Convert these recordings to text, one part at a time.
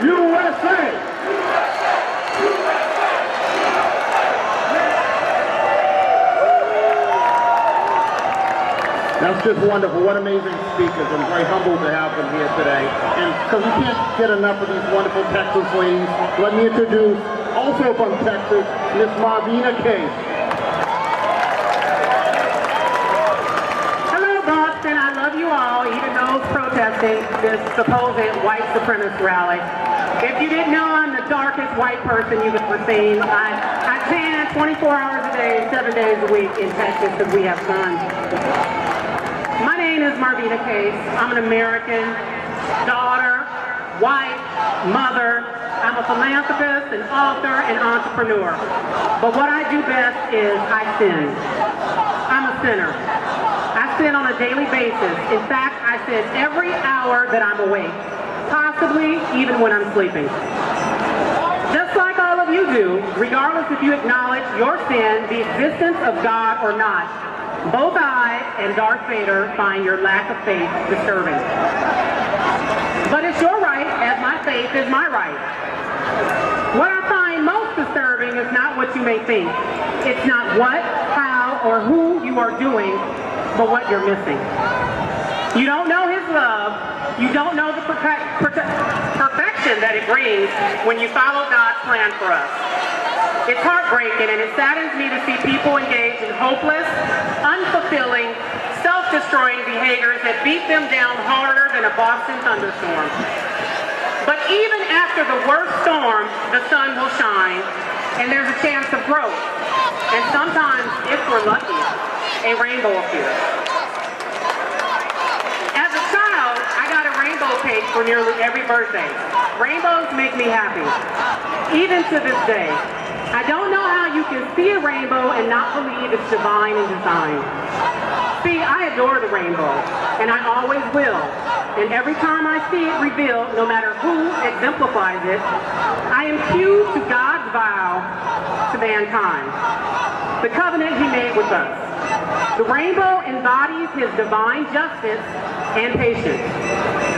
USA! That's just wonderful. What amazing speakers. I'm very humbled to have them here today. And because we can't get enough of these wonderful Texas ladies, let me introduce, also from Texas, Miss Marvina Case. Hello, Boston. I love you all, even those protesting this supposed white supremacist rally. If you didn't know, I'm the darkest white person you've ever seen. I tan 24 hours a day, 7 days a week in Texas because we have sun. My name is Marvina Case. I'm an American daughter, wife, mother. I'm a philanthropist, an author, and entrepreneur. But what I do best is I sin. I'm a sinner. I sin on a daily basis. In fact, I sin every hour that I'm awake, possibly even when I'm sleeping. Just like all of you do, regardless if you acknowledge your sin, the existence of God or not, both I and Darth Vader find your lack of faith disturbing. But it's your right, as my faith is my right. What I find most disturbing is not what you may think. It's not what, how, or who you are doing, but what you're missing. You don't know His love. You don't know the perfection that it brings when you follow God's plan for us. It's heartbreaking, and it saddens me to see people engage in hopeless, unfulfilling, self-destroying behaviors that beat them down harder than a Boston thunderstorm. But even after the worst storm, the sun will shine, and there's a chance of growth. And sometimes, if we're lucky, a rainbow appears. As a child, I got a rainbow cake for nearly every birthday. Rainbows make me happy, even to this day. I don't know how you can see a rainbow and not believe it's divine in design. See, I adore the rainbow, and I always will. And every time I see it revealed, no matter who exemplifies it, I impute to God's vow to mankind, the covenant He made with us. The rainbow embodies His divine justice and patience.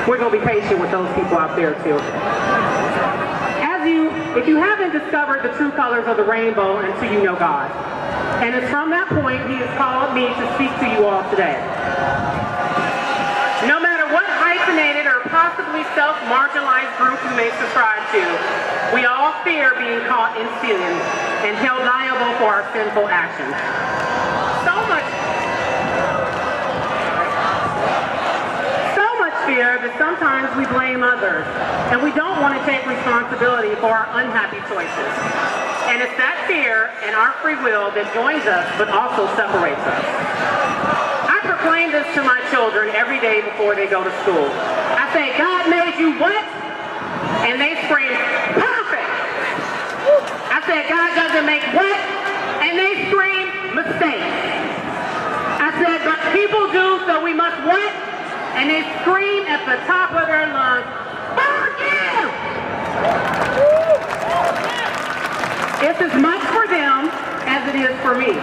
We're going to be patient with those people out there, too. If you haven't discovered the true colors of the rainbow until you know God. And it's from that point He has called me to speak to you all today. No matter what hyphenated or possibly self-marginalized group you may subscribe to, we all fear being caught in sin and held liable for our sinful actions. So much fear that sometimes we blame others, and we don't want to take responsibility for our unhappy choices. And it's that fear and our free will that joins us, but also separates us. I proclaim this to my children every day before they go to school. I say, God made you what? And they scream, perfect! I said, God doesn't make what? And they scream, mistakes. I said, but people do, so we must what? And they scream at the top of their lungs, forgive! It's as much for them as it is for me.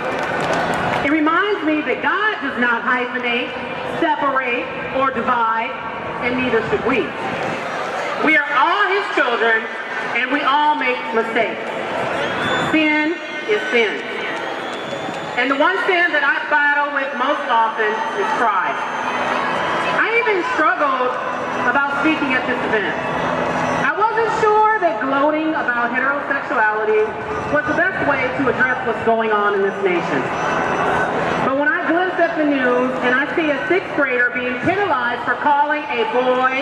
It reminds me that God does not hyphenate, separate, or divide, and neither should we. We are all His children, and we all make mistakes. Sin is sin. And the one sin that I battle with most often is pride. I even struggled about speaking at this event. I wasn't sure that gloating about heterosexuality was the best way to address what's going on in this nation. But when I glimpse at the news and I see a sixth grader being penalized for calling a boy,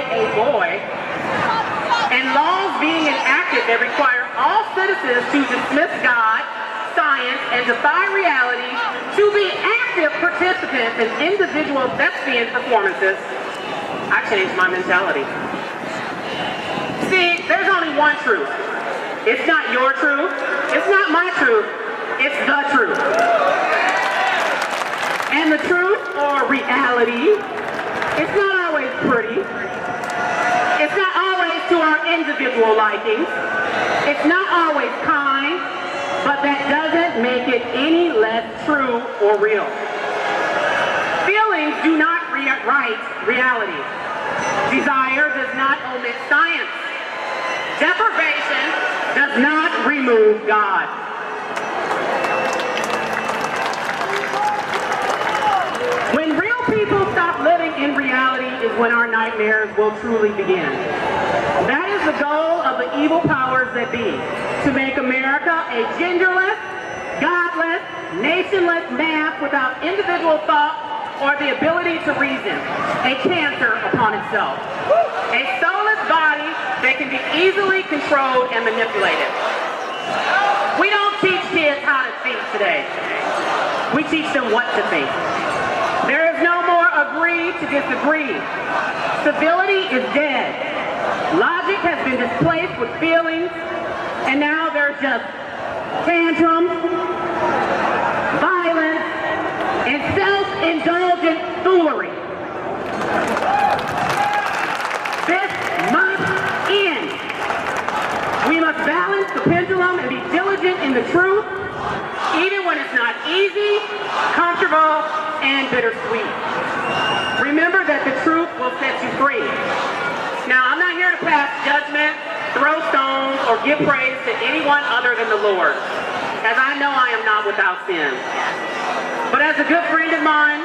and laws being enacted that require all citizens to dismiss God, science, and defy reality to be active participants in individual thespian performances, I changed my mentality. See, there's only one truth. It's not your truth. It's not my truth. It's the truth. And the truth, or reality, it's not always pretty. It's not always to our individual likings. It's not always kind, but that doesn't make it any less true or real. Feelings do not write reality. Desire does not omit science. Deprivation does not remove God. When real people stop living in reality is when our nightmares will truly begin. That is the goal of the evil powers that be, to make America a genderless, godless, nationless mass without individual thought or the ability to reason, a cancer upon itself. A soulless body that can be easily controlled and manipulated. We don't teach kids how to think today. We teach them what to think. There is no more agree to disagree. Civility is dead. Logic has been displaced with feelings, and now there's just tantrums, violence, and self-indulgent foolery. This must end. We must balance the pendulum and be diligent in the truth, even when it's not easy, comfortable, and bittersweet. Remember that the truth will set you free. Now, I'm not here to pass judgment, throw stones, or give praise to anyone other than the Lord, as I know I am not without sin. But as a good friend of mine,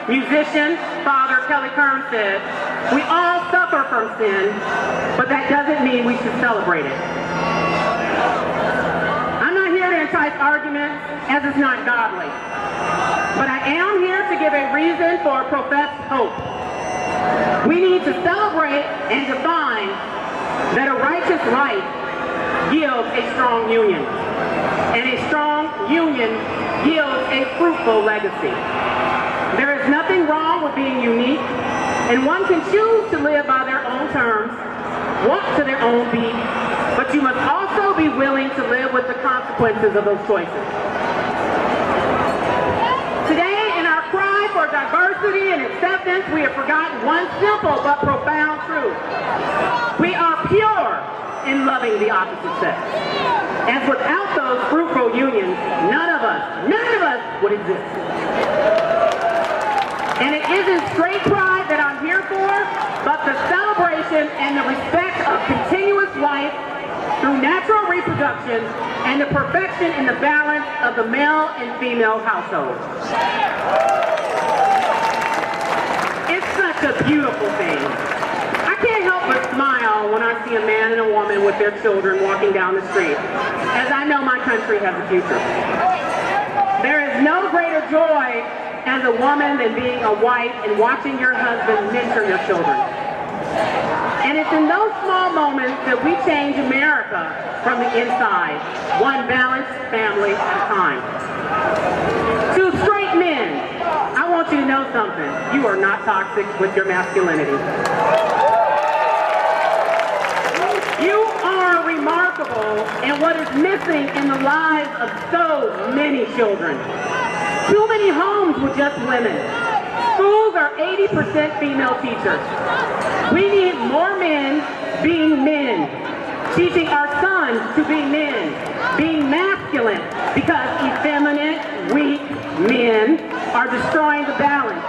musician, Father Kelly Kern said, we all suffer from sin, but that doesn't mean we should celebrate it. I'm not here to entice arguments, as it's not godly. But I am here to give a reason for professed hope. We need to celebrate and define that a righteous life yields a strong union, and a strong union yields a fruitful legacy. There is nothing wrong with being unique, and one can choose to live by their own terms, walk to their own beat, but you must also be willing to live with the consequences of those choices. Today, in our cry for diversity and acceptance, we have forgotten one simple but profound truth. We are pure in loving the opposite sex. As without those fruitful unions, none of us would exist. And it isn't straight pride that I'm here for, but the celebration and the respect of continuous life through natural reproduction and the perfection in the balance of the male and female household. It's such a beautiful thing. I can't help but smile when I see a man and a woman with their children walking down the street, as I know my country has a future. There is no greater joy as a woman than being a wife and watching your husband mentor your children. And it's in those small moments that we change America from the inside, one balanced family at a time. To straight men, I want you to know something. You are not toxic with your masculinity. You are remarkable in what is missing in the lives of so many children. Too many homes with just women. Schools are 80% female teachers. We need more men being men, teaching our sons to be men, being masculine, because effeminate, weak men are destroying the balance.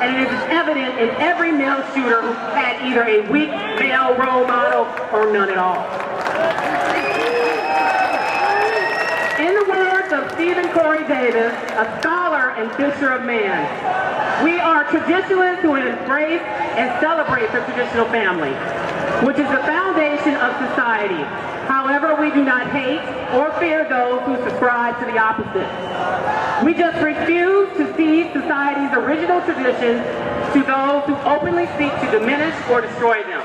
And it is evident in every male shooter who had either a weak male role model or none at all. In the words of Stephen Corey Davis, a scholar and fisher of man, we are traditionalists who embrace and celebrate the traditional family, which is the foundation of society. However, we do not hate or fear those who subscribe to the opposite. We just refuse to cede society's original traditions to those who openly seek to diminish or destroy them.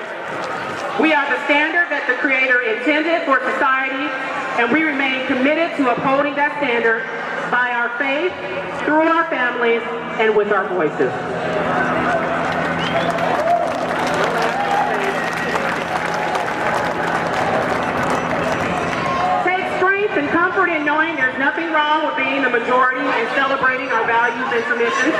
We are the standard that the Creator intended for society, and we remain committed to upholding that standard by our faith, through our families, and with our voices. Take strength and comfort in knowing there's nothing wrong with being the majority and celebrating our values and traditions.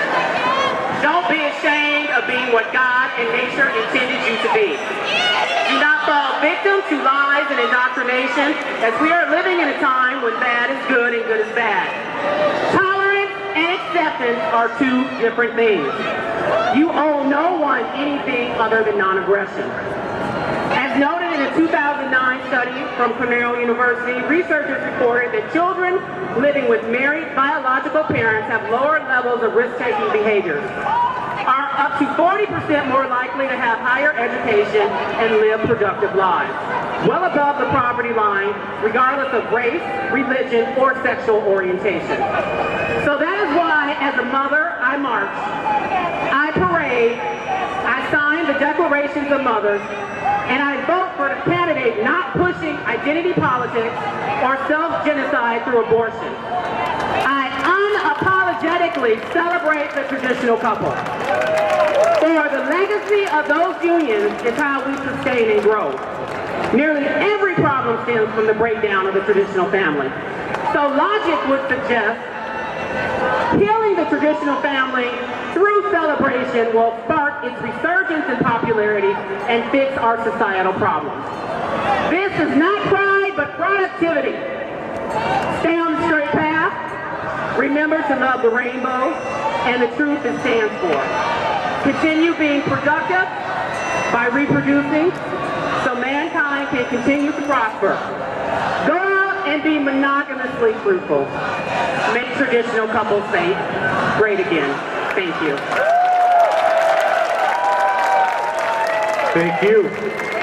Don't be ashamed of being what God and nature intended you to be. Do not fall victim to lies and indoctrination, as we are living in a time when bad is good and good is bad. Tolerance and acceptance are two different things. You owe no one anything other than non-aggression. As noted in in a 2009 study from Cornell University, researchers reported that children living with married biological parents have lower levels of risk-taking behaviors, are up to 40% more likely to have higher education and live productive lives, well above the poverty line, regardless of race, religion, or sexual orientation. So that is why, as a mother, I march, I parade, I sign the declarations of mothers, and I vote for the candidate not pushing identity politics or self-genocide through abortion. I unapologetically celebrate the traditional couple. For the legacy of those unions is how we sustain and grow. Nearly every problem stems from the breakdown of the traditional family. So logic would suggest healing the traditional family through celebration will spark its resurgence in popularity and fix our societal problems. This is not pride, but productivity. Stay on the straight path. Remember to love the rainbow and the truth it stands for. Continue being productive by reproducing so mankind can continue to prosper. Go out and be monogamously fruitful. Make traditional couples safe. Great again. Thank you. Thank you.